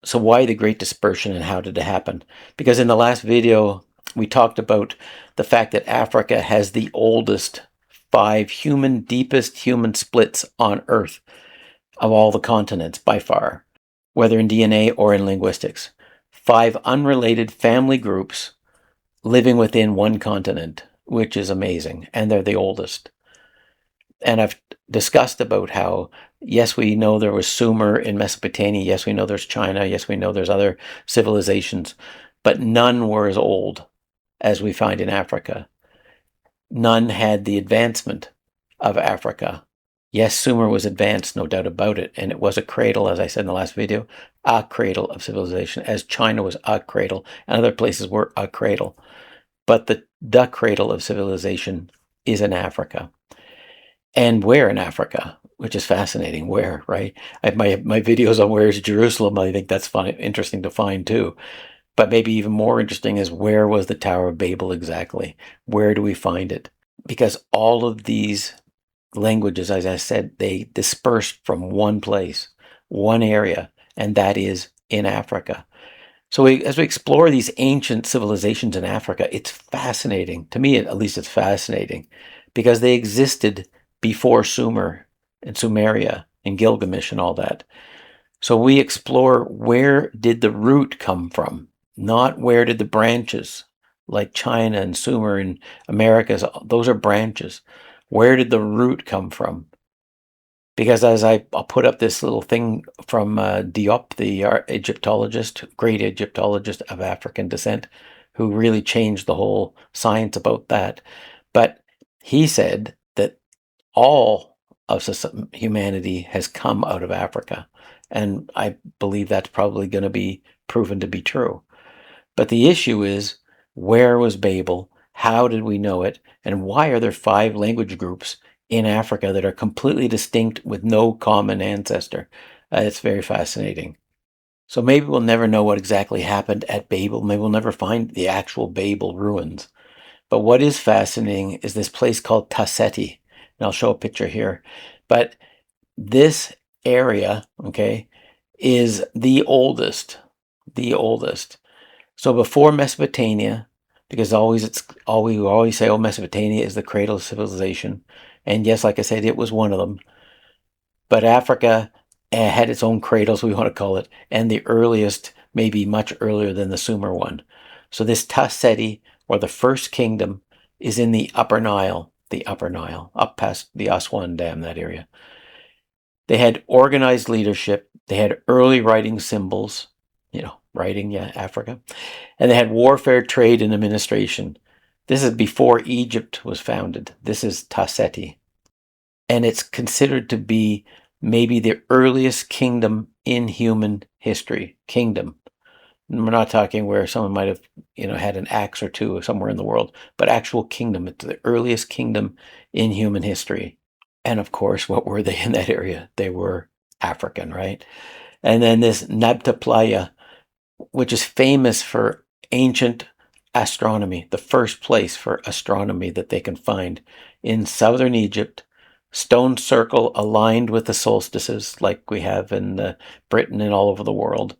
So why the Great Dispersion and how did it happen? Because in the last video, we talked about the fact that Africa has the oldest deepest human splits on Earth of all the continents by far, whether in DNA or in linguistics. 5 unrelated family groups living within one continent, which is amazing, and they're the oldest. And I've discussed about how, yes, we know there was Sumer in Mesopotamia, yes, we know there's China, yes, we know there's other civilizations, but none were as old as we find in Africa. None had the advancement of Africa. Yes, Sumer was advanced, no doubt about it, and it was a cradle, as I said in the last video, a cradle of civilization, as China was a cradle, and other places were a cradle. But the cradle of civilization is in Africa. And where in Africa, which is fascinating. Where, right? I have my videos on where is Jerusalem. I think that's fun, interesting to find too. But maybe even more interesting is where was the Tower of Babel exactly? Where do we find it? Because all of these languages, as I said, they dispersed from one place, one area, and that is in Africa. So as we explore these ancient civilizations in Africa, it's fascinating. To me, at least, it's fascinating because they existed before Sumer and Sumeria and Gilgamesh and all that. So we explore where did the root come from, not where did the branches, like China and Sumer and Americas, those are branches. Where did the root come from? Because as I'll put up this little thing from Diop, the Egyptologist, great Egyptologist of African descent, who really changed the whole science about that. But he said that all of humanity has come out of Africa. And I believe that's probably going to be proven to be true. But the issue is, where was Babel? How did we know it? And why are there 5 language groups in Africa that are completely distinct with no common ancestor? It's very fascinating. So maybe we'll never know what exactly happened at Babel. Maybe we'll never find the actual Babel ruins. But what is fascinating is this place called Ta-Seti. And I'll show a picture here. But this area, okay, is the oldest. The oldest. So before Mesopotamia, because we always say, oh, Mesopotamia is the cradle of civilization. And yes, like I said, it was one of them. But Africa had its own cradles, we want to call it, and the earliest, maybe much earlier than the Sumer one. So this Ta-Seti, or the first kingdom, is in the Upper Nile, up past the Aswan Dam, that area. They had organized leadership. They had early writing symbols, writing, Africa. And they had warfare, trade, and administration. This is before Egypt was founded. This is Ta-Seti. And it's considered to be maybe the earliest kingdom in human history. Kingdom. We're not talking where someone might have, had an axe or two somewhere in the world, but actual kingdom. It's the earliest kingdom in human history. And of course, what were they in that area? They were African, right? And then this Nabta Playa, which is famous for ancient astronomy, the first place for astronomy that they can find in southern Egypt. Stone circle aligned with the solstices, like we have in Britain and all over the world,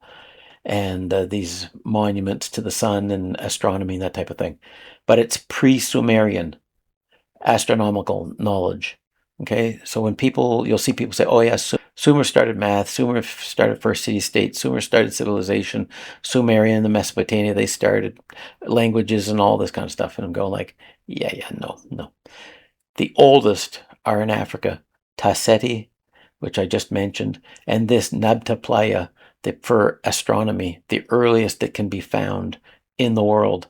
and these monuments to the sun and astronomy and that type of thing. But it's pre-Sumerian astronomical knowledge. Okay, so when you'll see people say, oh yes, Sumer started math, Sumer started first city-state, Sumer started civilization, Sumerian and the Mesopotamia, they started languages and all this kind of stuff. And I'm going like, no. The oldest are in Africa, Ta-Seti, which I just mentioned, and this Nabta Playa, for astronomy, the earliest that can be found in the world.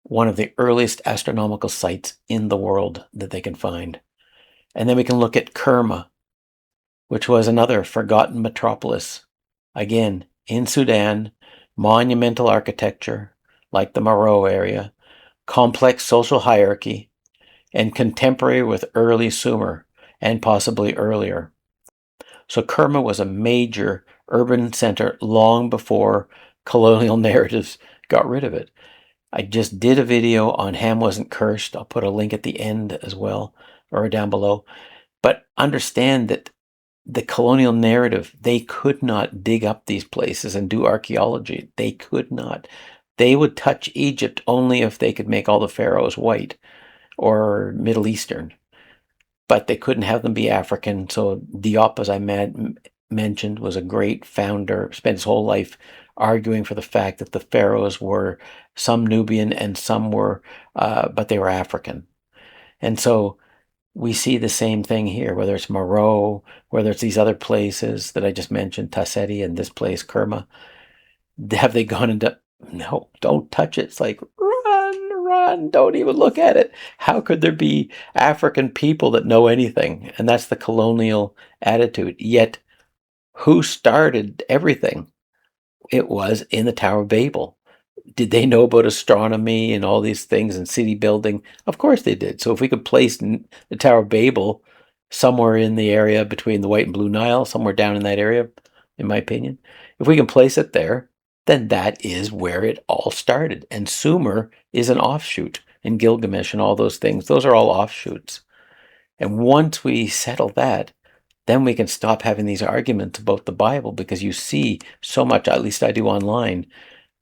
One of the earliest astronomical sites in the world that they can find. And then we can look at Kerma, which was another forgotten metropolis. Again, in Sudan, monumental architecture, like the Maro area, complex social hierarchy, and contemporary with early Sumer, and possibly earlier. So Kerma was a major urban center long before colonial narratives got rid of it. I just did a video on Ham Wasn't Cursed. I'll put a link at the end as well, or down below. But understand that the colonial narrative, they could not dig up these places and do archaeology. They could not. They would touch Egypt only if they could make all the pharaohs white or Middle Eastern, but they couldn't have them be African. So Diop, as I mentioned, was a great founder, spent his whole life arguing for the fact that the pharaohs were some Nubian and some were, but they were African. And so we see the same thing here, whether it's Meroe, whether it's these other places that I just mentioned, Ta-Seti and this place, Kerma. Have they gone into, no, don't touch it. It's like, run, don't even look at it. How could there be African people that know anything? And that's the colonial attitude. Yet, who started everything? It was in the Tower of Babel. Did they know about astronomy and all these things and city building? Of course they did. So if we could place the Tower of Babel somewhere in the area between the White and Blue Nile, somewhere down in that area, in my opinion, if we can place it there, then that is where it all started. And Sumer is an offshoot, and Gilgamesh and all those things, those are all offshoots. And once we settle that, then we can stop having these arguments about the Bible, because you see so much, at least I do online,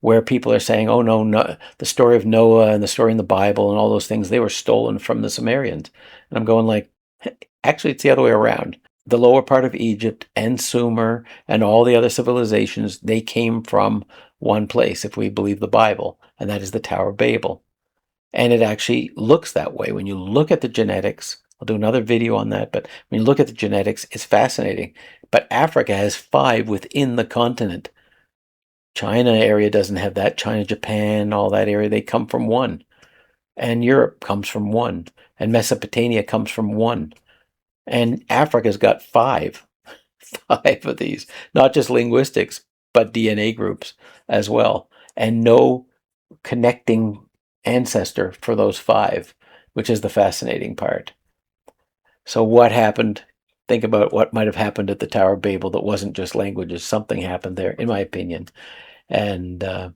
where people are saying, oh, no, the story of Noah and the story in the Bible and all those things, they were stolen from the Sumerians. And I'm going like, actually, it's the other way around. The lower part of Egypt and Sumer and all the other civilizations, they came from one place, if we believe the Bible, and that is the Tower of Babel. And it actually looks that way. When you look at the genetics, I'll do another video on that, but when you look at the genetics, it's fascinating. But Africa has 5 within the continent. China area doesn't have that. China, Japan, all that area, they come from one. And Europe comes from one. And Mesopotamia comes from one. And Africa's got 5. 5 of these. Not just linguistics, but DNA groups as well. And no connecting ancestor for those 5, which is the fascinating part. So what happened? Think about what might have happened at the Tower of Babel that wasn't just languages. Something happened there, in my opinion. And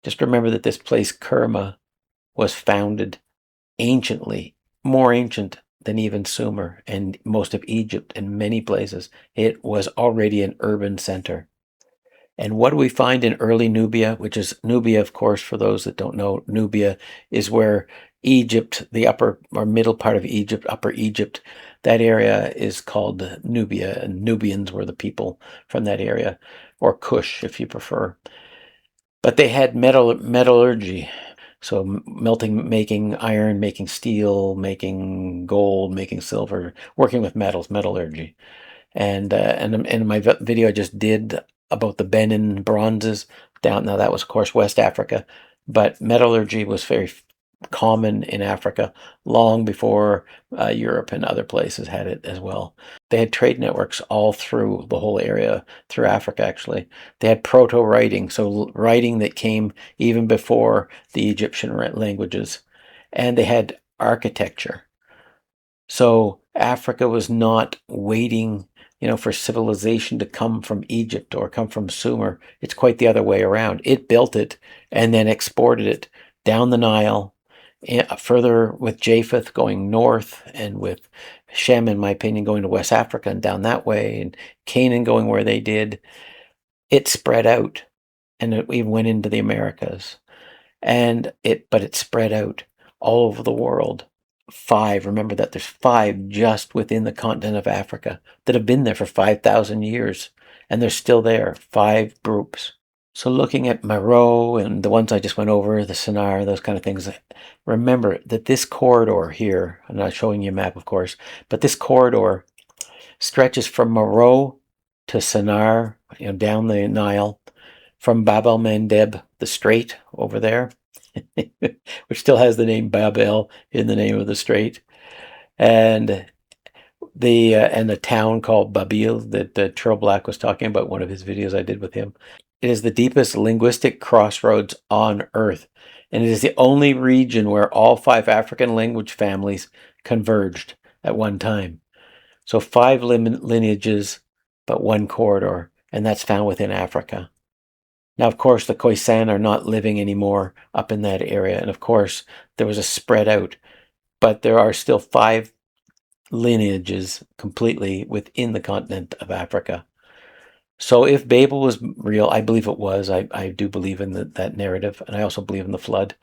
just remember that this place, Kerma, was founded anciently, more ancient than even Sumer and most of Egypt and many places. It was already an urban center. And what do we find in early Nubia, which is Nubia, of course, for those that don't know, Nubia is where Egypt, the upper or middle part of Egypt, Upper Egypt, that area is called Nubia, and Nubians were the people from that area, or Kush, if you prefer. But they had metallurgy, so melting, making iron, making steel, making gold, making silver, working with metals, metallurgy. And in my video I just did about the Benin bronzes down, now that was of course West Africa, but metallurgy was very common in Africa long before Europe and other places had it as well. They had trade networks all through the whole area, through Africa actually. They had proto-writing, so writing that came even before the Egyptian languages. And they had architecture. So Africa was not waiting, for civilization to come from Egypt or come from Sumer. It's quite the other way around. It built it and then exported it down the Nile, further with Japheth going north, and with Shem, in my opinion, going to West Africa and down that way, and Canaan going where they did. It spread out, and it even went into the Americas. But it spread out all over the world. 5, remember that there's 5 just within the continent of Africa that have been there for 5,000 years, and they're still there, 5 groups. So looking at Meroe and the ones I just went over, the Shinar, those kind of things, remember that this corridor here, I'm not showing you a map of course, but this corridor stretches from Meroe to Shinar, down the Nile, from Bab el-Mandeb, the strait over there, which still has the name Babel in the name of the strait, and the town called Babil that Turl Black was talking about, one of his videos I did with him. It is the deepest linguistic crossroads on Earth, and it is the only region where all 5 African language families converged at one time. So 5 lineages, but 1 corridor, and that's found within Africa. Now, of course, the Khoisan are not living anymore up in that area, and of course, there was a spread out, but there are still 5 lineages completely within the continent of Africa. So if Babel was real, I believe it was. I do believe in that narrative, and I also believe in the flood.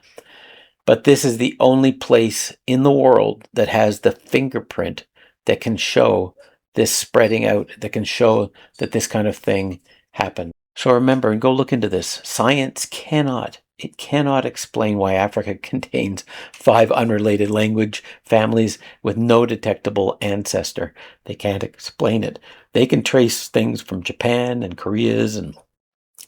But this is the only place in the world that has the fingerprint that can show this spreading out, that can show that this kind of thing happened. So remember, and go look into this, science cannot explain why Africa contains 5 unrelated language families with no detectable ancestor. They can't explain it. They can trace things from Japan and Koreas and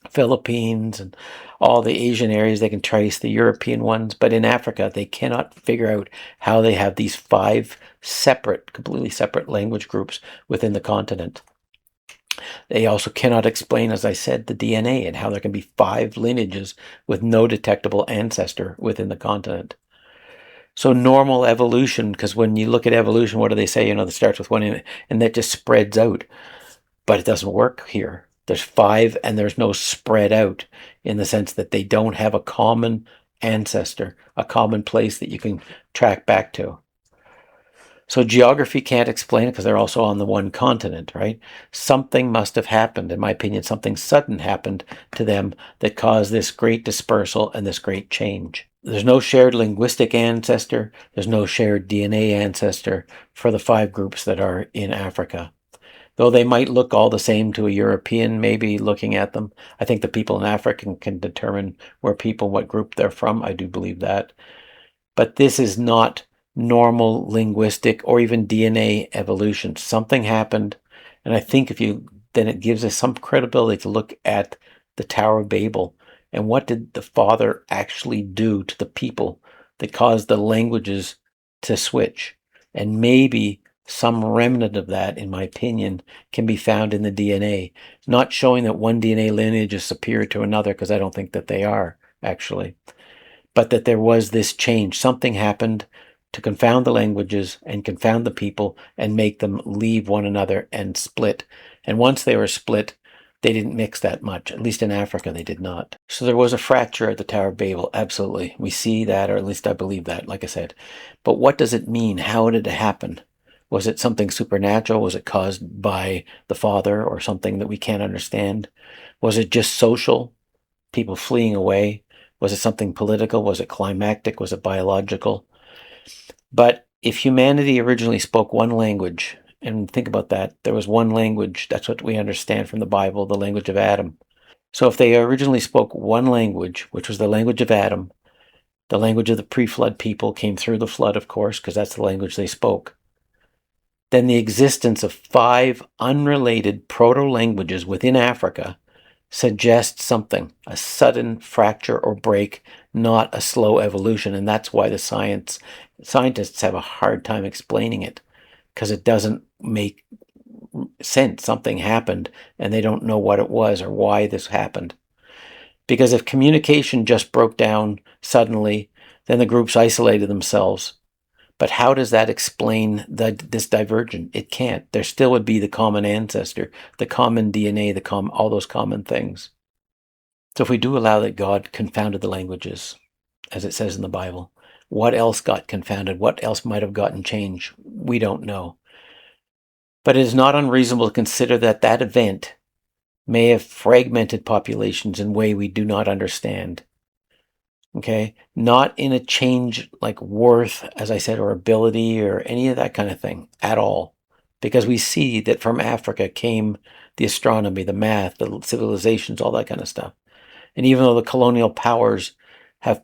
Philippines and all the Asian areas. They can trace the European ones, but in Africa, they cannot figure out how they have these 5 separate, completely separate language groups within the continent. They also cannot explain, as I said, the DNA and how there can be 5 lineages with no detectable ancestor within the continent. So normal evolution, because when you look at evolution, what do they say? That starts with one and that just spreads out. But it doesn't work here. There's 5 and there's no spread out in the sense that they don't have a common ancestor, a common place that you can track back to. So geography can't explain it because they're also on the one continent, right? Something must have happened. In my opinion, something sudden happened to them that caused this great dispersal and this great change. There's no shared linguistic ancestor. There's no shared DNA ancestor for the 5 groups that are in Africa. Though they might look all the same to a European, maybe looking at them. I think the people in Africa can determine what group they're from. I do believe that. But this is not normal linguistic or even DNA evolution. Something happened, and I think then it gives us some credibility to look at the Tower of Babel and what did the Father actually do to the people that caused the languages to switch. And maybe some remnant of that, in my opinion, can be found in the DNA. Not showing that one DNA lineage is superior to another, because I don't think that they are, actually. But that there was this change. Something happened to confound the languages and confound the people and make them leave one another and split. And once they were split, they didn't mix that much. At least in Africa, they did not. So there was a fracture at the Tower of Babel, absolutely. We see that, or at least I believe that, like I said. But what does it mean? How did it happen? Was it something supernatural? Was it caused by the Father or something that we can't understand? Was it just social? People fleeing away? Was it something political? Was it climactic? Was it biological? But if humanity originally spoke one language, and think about that, there was one language, that's what we understand from the Bible, the language of Adam. So if they originally spoke one language, which was the language of Adam, the language of the pre-flood people came through the flood, of course, because that's the language they spoke, then the existence of 5 unrelated proto-languages within Africa suggests something, a sudden fracture or break, not a slow evolution. And that's why the scientists have a hard time explaining it, because it doesn't make sense. Something happened and they don't know what it was or why this happened. Because if communication just broke down suddenly, then the groups isolated themselves. But how does that explain this divergence? It can't. There still would be the common ancestor, the common DNA, all those common things. So if we do allow that God confounded the languages, as it says in the Bible, what else got confounded? What else might have gotten changed? We don't know. But it is not unreasonable to consider that that event may have fragmented populations in a way we do not understand. Okay, not in a change like worth, as I said, or ability or any of that kind of thing at all. Because we see that from Africa came the astronomy, the math, the civilizations, all that kind of stuff. And even though the colonial powers have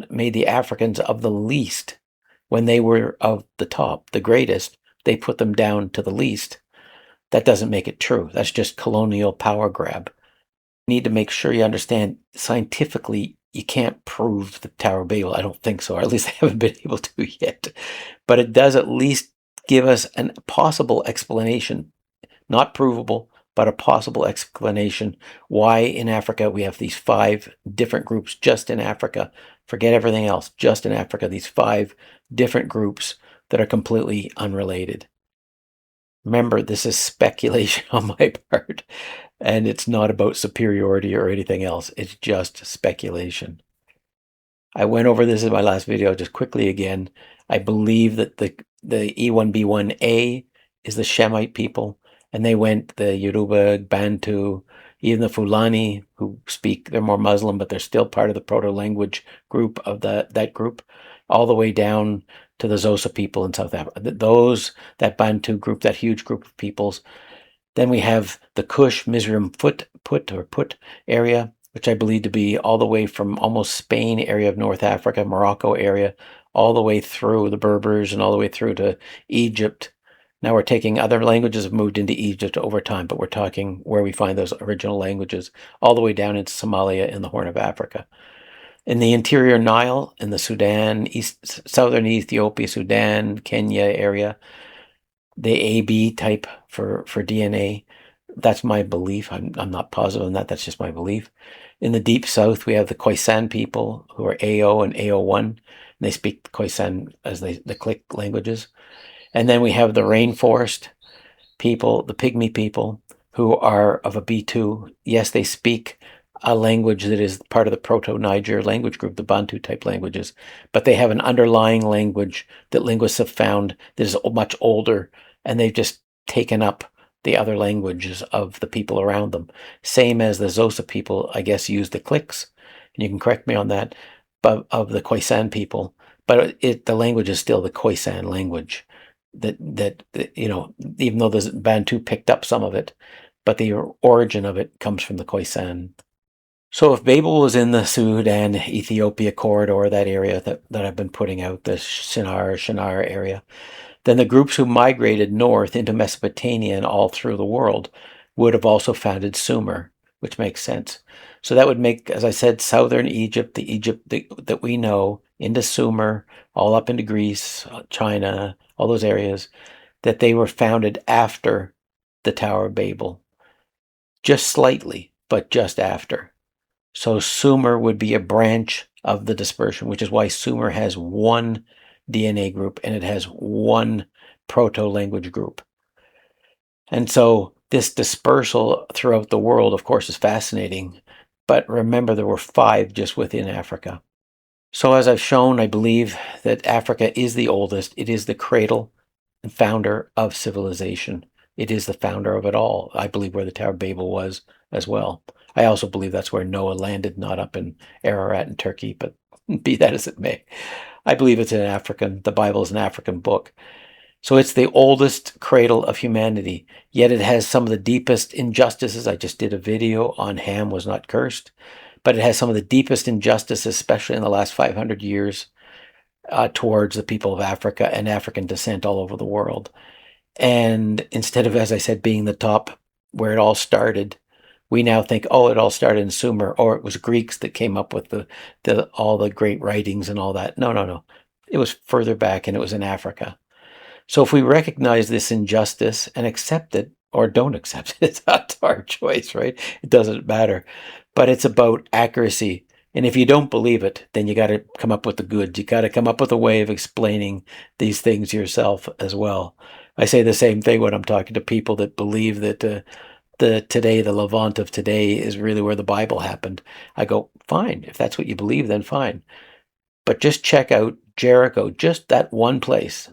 made the Africans of the least when they were of the top, the greatest, they put them down to the least. That doesn't make it true. That's just colonial power grab. You need to make sure you understand scientifically you can't prove the Tower of Babel. I don't think so, or at least I haven't been able to yet. But it does at least give us a possible explanation, not provable, but a possible explanation why in Africa we have these 5 different groups just in Africa. Forget everything else, just in Africa, these 5 different groups that are completely unrelated. Remember, this is speculation on my part, and it's not about superiority or anything else. It's just speculation. I went over this in my last video just quickly again. I believe that the E1B1A is the Shemite people, and they went the Yoruba, Bantu, even the Fulani, who speak, they're more Muslim, but they're still part of the proto-language group of that group, all the way down to the Xhosa people in South Africa. That Bantu group, that huge group of peoples. Then we have the Kush, Mizraim Put area, which I believe to be all the way from almost Spain area of North Africa, Morocco area, all the way through the Berbers and all the way through to Egypt. Now we're taking other languages have moved into Egypt over time, but we're talking where we find those original languages, all the way down into Somalia and the Horn of Africa. In the interior Nile, in the Sudan, southern Ethiopia, Sudan, Kenya area, the AB type for DNA. That's my belief. I'm not positive on that. That's just my belief. In the deep south, we have the Khoisan people who are AO and AO1. And they speak Khoisan as the click languages. And then we have the rainforest people, the pygmy people, who are of a B2. Yes, they speak a language that is part of the Proto-Niger language group, the Bantu type languages, but they have an underlying language that linguists have found that is much older, and they've just taken up the other languages of the people around them. Same as the Xhosa people, I guess, use the clicks, and you can correct me on that, but of the Khoisan people, but the language is still the Khoisan language. That even though the Bantu picked up some of it, but the origin of it comes from the Khoisan. So if Babel was in the Sudan, Ethiopia corridor, that area that I've been putting out, the Shinar area, then the groups who migrated north into Mesopotamia and all through the world would have also founded Sumer, which makes sense. So that would make, as I said, southern Egypt, the Egypt that we know, into Sumer, all up into Greece, China, all those areas, that they were founded after the Tower of Babel. Just slightly, but just after. So Sumer would be a branch of the dispersion, which is why Sumer has one DNA group and it has one proto-language group. And so this dispersal throughout the world, of course, is fascinating. But remember, there were 5 just within Africa. So as I've shown, I believe that Africa is the oldest. It is the cradle and founder of civilization. It is the founder of it all. I believe where the Tower of Babel was as well. I also believe that's where Noah landed, not up in Ararat in Turkey, but be that as it may. I believe it's the Bible is an African book. So it's the oldest cradle of humanity, yet it has some of the deepest injustices. I just did a video on Ham was not cursed, but it has some of the deepest injustices, especially in the last 500 years, towards the people of Africa and African descent all over the world. And instead of, as I said, being the top where it all started, we now think, oh, it all started in Sumer, or it was Greeks that came up with all the great writings and all that. No. It was further back, and it was in Africa. So if we recognize this injustice and accept it, or don't accept it, it's not our choice, right? It doesn't matter. But it's about accuracy. And if you don't believe it, then you got to come up with the goods. You got to come up with a way of explaining these things yourself as well. I say the same thing when I'm talking to people that believe that the Levant of today is really where the Bible happened. I go, fine. If that's what you believe, then fine. But just check out Jericho, just that one place.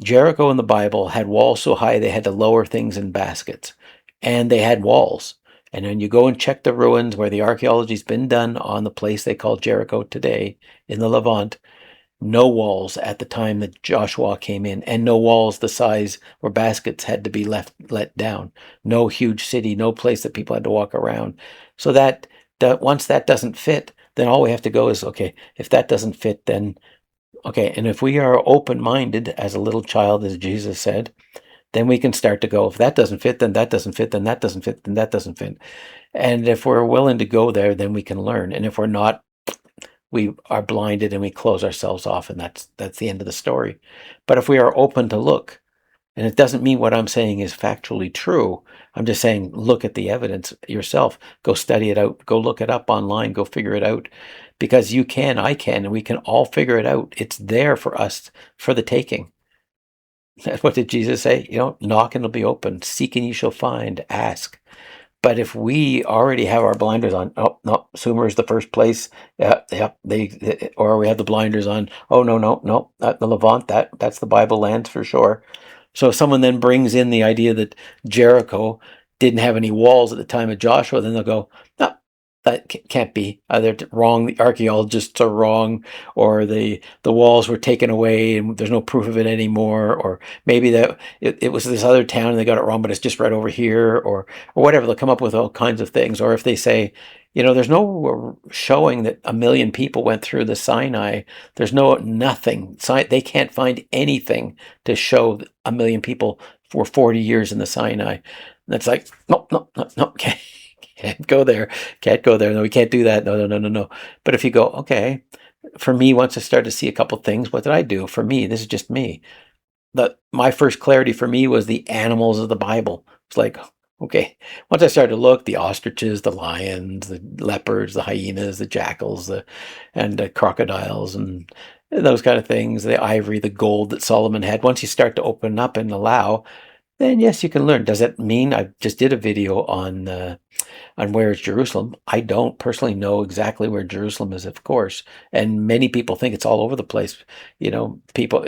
Jericho in the Bible had walls so high they had to lower things in baskets. And they had walls. And when you go and check the ruins where the archaeology's been done on the place they call Jericho today in the Levant, no walls at the time that Joshua came in, and no walls the size where baskets had to be let down. No huge city, no place that people had to walk around. So that once that doesn't fit, then all we have to go is, okay, if that doesn't fit, then okay. And if we are open-minded as a little child, as Jesus said, then we can start to go, if that doesn't fit, then that doesn't fit, then that doesn't fit, then that doesn't fit. And if we're willing to go there, then we can learn. And if we're not, we are blinded and we close ourselves off, and that's the end of the story. But if we are open to look, and it doesn't mean what I'm saying is factually true, I'm just saying look at the evidence yourself, go study it out, go look it up online, go figure it out, because you can, I can, and we can all figure it out. It's there for us for the taking. What did Jesus say? Knock and it'll be open, seek and you shall find, ask. But if we already have our blinders on, oh no, Sumer is the first place. Yeah, yeah, or we have the blinders on. Oh no, no, no, the Levant, that's the Bible lands for sure. So if someone then brings in the idea that Jericho didn't have any walls at the time of Joshua, then they'll go, no, that can't be. They're wrong. The archaeologists are wrong, or the walls were taken away and there's no proof of it anymore, or maybe that it was this other town and they got it wrong, but it's just right over here, or whatever. They'll come up with all kinds of things. Or if they say, there's no showing that 1 million people went through the Sinai. There's nothing. They can't find anything to show 1 million people for 40 years in the Sinai. And that's like, no, no, no, no, can't go there. Can't go there. No, we can't do that. No, no, no, no, no. But if you go, okay, for me, once I started to see a couple things, what did I do? For me, this is just me. My first clarity for me was the animals of the Bible. It's like, okay, once I started to look, the ostriches, the lions, the leopards, the hyenas, the jackals, and the crocodiles, and those kind of things, the ivory, the gold that Solomon had. Once you start to open up and allow, then yes, you can learn. Does that mean I just did a video on where is Jerusalem? I don't personally know exactly where Jerusalem is, of course, and many people think it's all over the place. People,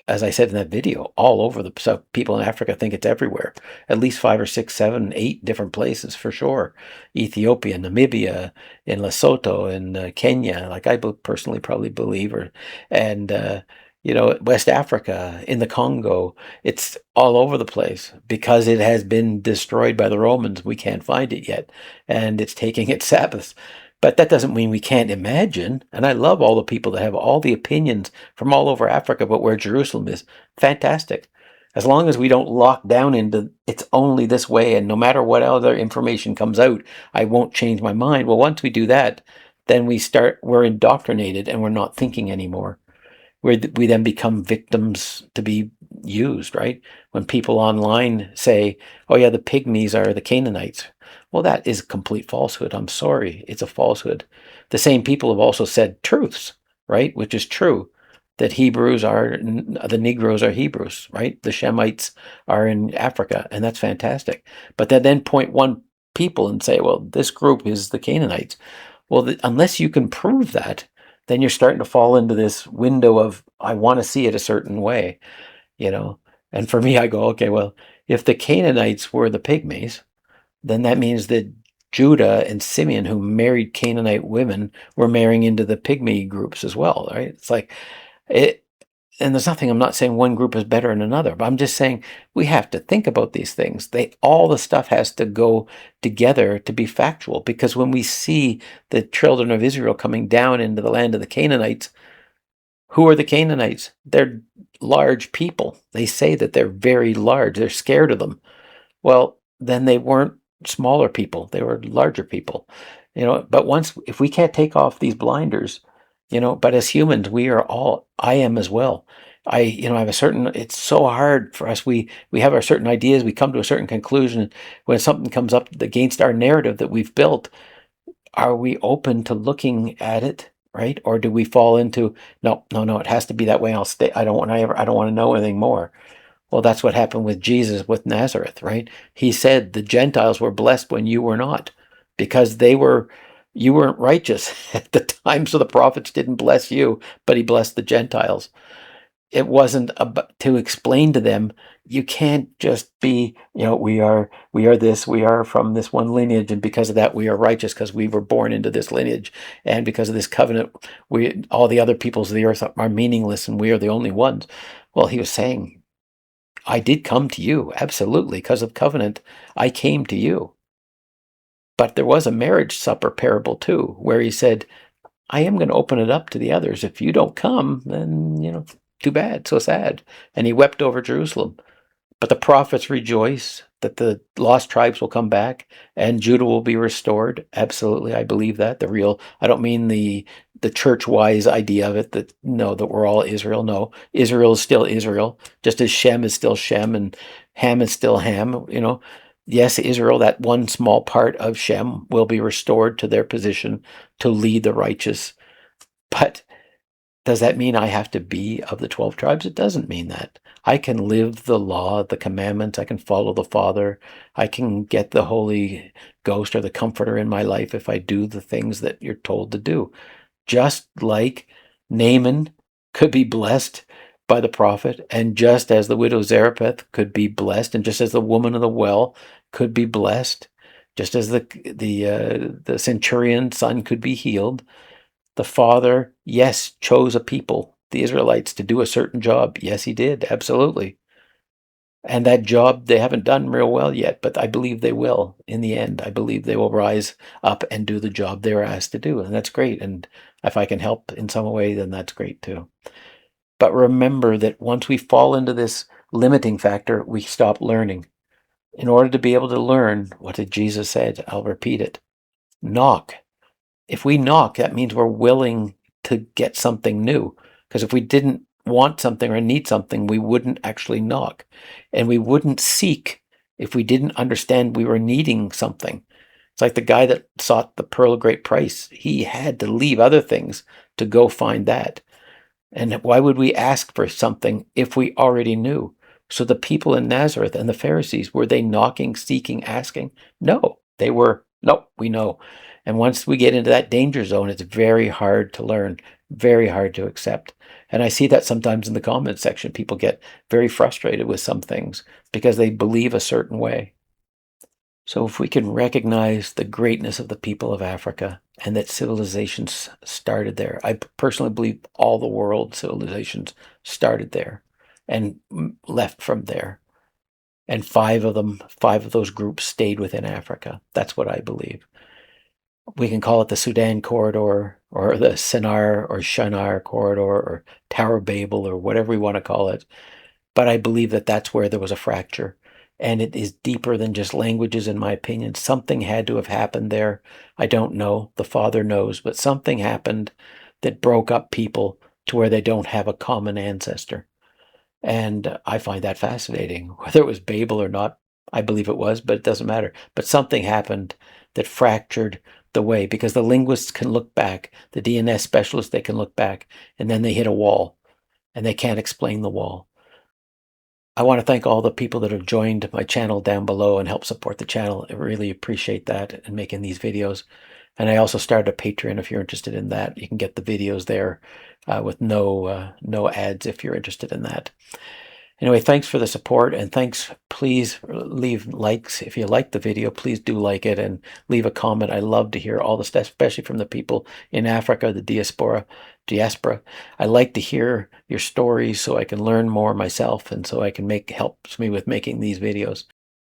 as I said in that video, all over so people in Africa think it's everywhere. At least 5 or 6, 7, 8 different places for sure. Ethiopia, Namibia, in Lesotho, in Kenya, like I personally probably believe, and West Africa, in the Congo. It's all over the place because it has been destroyed by the Romans. We can't find it yet, and it's taking its Sabbaths. But that doesn't mean we can't imagine. And I love all the people that have all the opinions from all over Africa about where Jerusalem is. Fantastic. As long as we don't lock down into it's only this way, and no matter what other information comes out, I won't change my mind. Well, once we do that, then we're indoctrinated and we're not thinking anymore. We then become victims to be used, right? When people online say, oh yeah, the pygmies are the Canaanites. Well, that is a complete falsehood. I'm sorry. It's a falsehood. The same people have also said truths, right? Which is true. That the Negroes are Hebrews, right? The Shemites are in Africa, and that's fantastic. But they then point one people and say, well, this group is the Canaanites. Well, unless you can prove that, then you're starting to fall into this window of, I want to see it a certain way, And for me, I go, okay, well, if the Canaanites were the pygmies, then that means that Judah and Simeon, who married Canaanite women, were marrying into the pygmy groups as well, right? It's like it, and there's nothing, I'm not saying one group is better than another, but I'm just saying we have to think about these things. All the stuff has to go together to be factual, because when we see the children of Israel coming down into the land of the Canaanites, who are the Canaanites? They're large people. They say that they're very large. They're scared of them. Well, then they weren't smaller people. They were larger people. But if we can't take off these blinders, but as humans, I am as well. I have it's so hard for us. We have our certain ideas. We come to a certain conclusion. When something comes up against our narrative that we've built, are we open to looking at it, right? Or do we fall into, no, no, no, it has to be that way. I'll stay. I don't want to know anything more. Well, that's what happened with Jesus with Nazareth, right? He said the Gentiles were blessed when you were not, because you weren't righteous at the time, so the prophets didn't bless you, but he blessed the Gentiles. It wasn't to explain to them, you can't just be, we are this, we are from this one lineage, and because of that we are righteous because we were born into this lineage, and because of this covenant, all the other peoples of the earth are meaningless and we are the only ones. Well, he was saying, I did come to you, absolutely, because of covenant. I came to you. But there was a marriage supper parable too, where he said, I am going to open it up to the others. If you don't come, then, too bad, so sad. And he wept over Jerusalem. But the prophets rejoice that the lost tribes will come back and Judah will be restored. Absolutely, I believe that. I don't mean the church-wise idea of it, that we're all Israel. No, Israel is still Israel, just as Shem is still Shem and Ham is still Ham. Yes, Israel, that one small part of Shem, will be restored to their position to lead the righteous. But Does that mean I have to be of the 12 tribes? It doesn't mean that. I can live the law, the commandments. I can follow the Father. I can get the Holy Ghost or the Comforter in my life if I do the things that you're told to do. Just like Naaman could be blessed by the prophet, and just as the widow Zarephath could be blessed, and just as the woman of the well could be blessed, just as the centurion's son could be healed, the Father, yes, chose a people, the Israelites, to do a certain job. Yes, he did, absolutely. And that job they haven't done real well yet, but I believe they will in the end. I believe they will rise up and do the job they were asked to do, and that's great. And if I can help in some way, then that's great too. But remember that once we fall into this limiting factor, we stop learning. In order to be able to learn, what did Jesus said? I'll repeat it. Knock. If we knock, that means we're willing to get something new. Because if we didn't want something or need something, we wouldn't actually knock. And we wouldn't seek if we didn't understand we were needing something. It's like the guy that sought the pearl of great price. He had to leave other things to go find that. And why would we ask for something if we already knew? So the people in Nazareth and the Pharisees, were they knocking, seeking, asking? No, they were, nope, we know. And once we get into that danger zone, it's very hard to learn, very hard to accept. And I see that sometimes in the comments section. People get very frustrated with some things because they believe a certain way. So if we can recognize the greatness of the people of Africa and that civilizations started there, I personally believe all the world civilizations started there and left from there. And five of those groups stayed within Africa. That's what I believe. We can call it the Sudan Corridor or the Shinar or Shinar Corridor or Tower of Babel or whatever we want to call it. But I believe that that's where there was a fracture. And it is deeper than just languages, in my opinion. Something had to have happened there. I don't know. The Father knows. But something happened that broke up people to where they don't have a common ancestor. And I find that fascinating. Whether it was Babel or not, I believe it was, but it doesn't matter. But something happened that fractured the way, because the linguists can look back, the DNS specialists, they can look back, and then they hit a wall, and they can't explain the wall. I want to thank all the people that have joined my channel down below and helped support the channel. I really appreciate that and making these videos. And I also started a Patreon if you're interested in that. You can get the videos there with no ads if you're interested in that. Anyway, thanks for the support, and thanks. Please leave likes. If you like the video, please do like it and leave a comment. I love to hear all the stuff, especially from the people in Africa, the diaspora. I like to hear your stories so I can learn more myself, and so I can helps me with making these videos.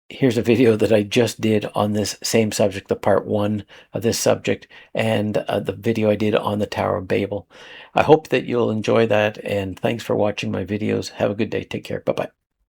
Here's a video that I just did on this same subject, the part 1 of this subject, and the video I did on the Tower of Babel. I hope that you'll enjoy that, and thanks for watching my videos. Have a good day. Take care. Bye-bye.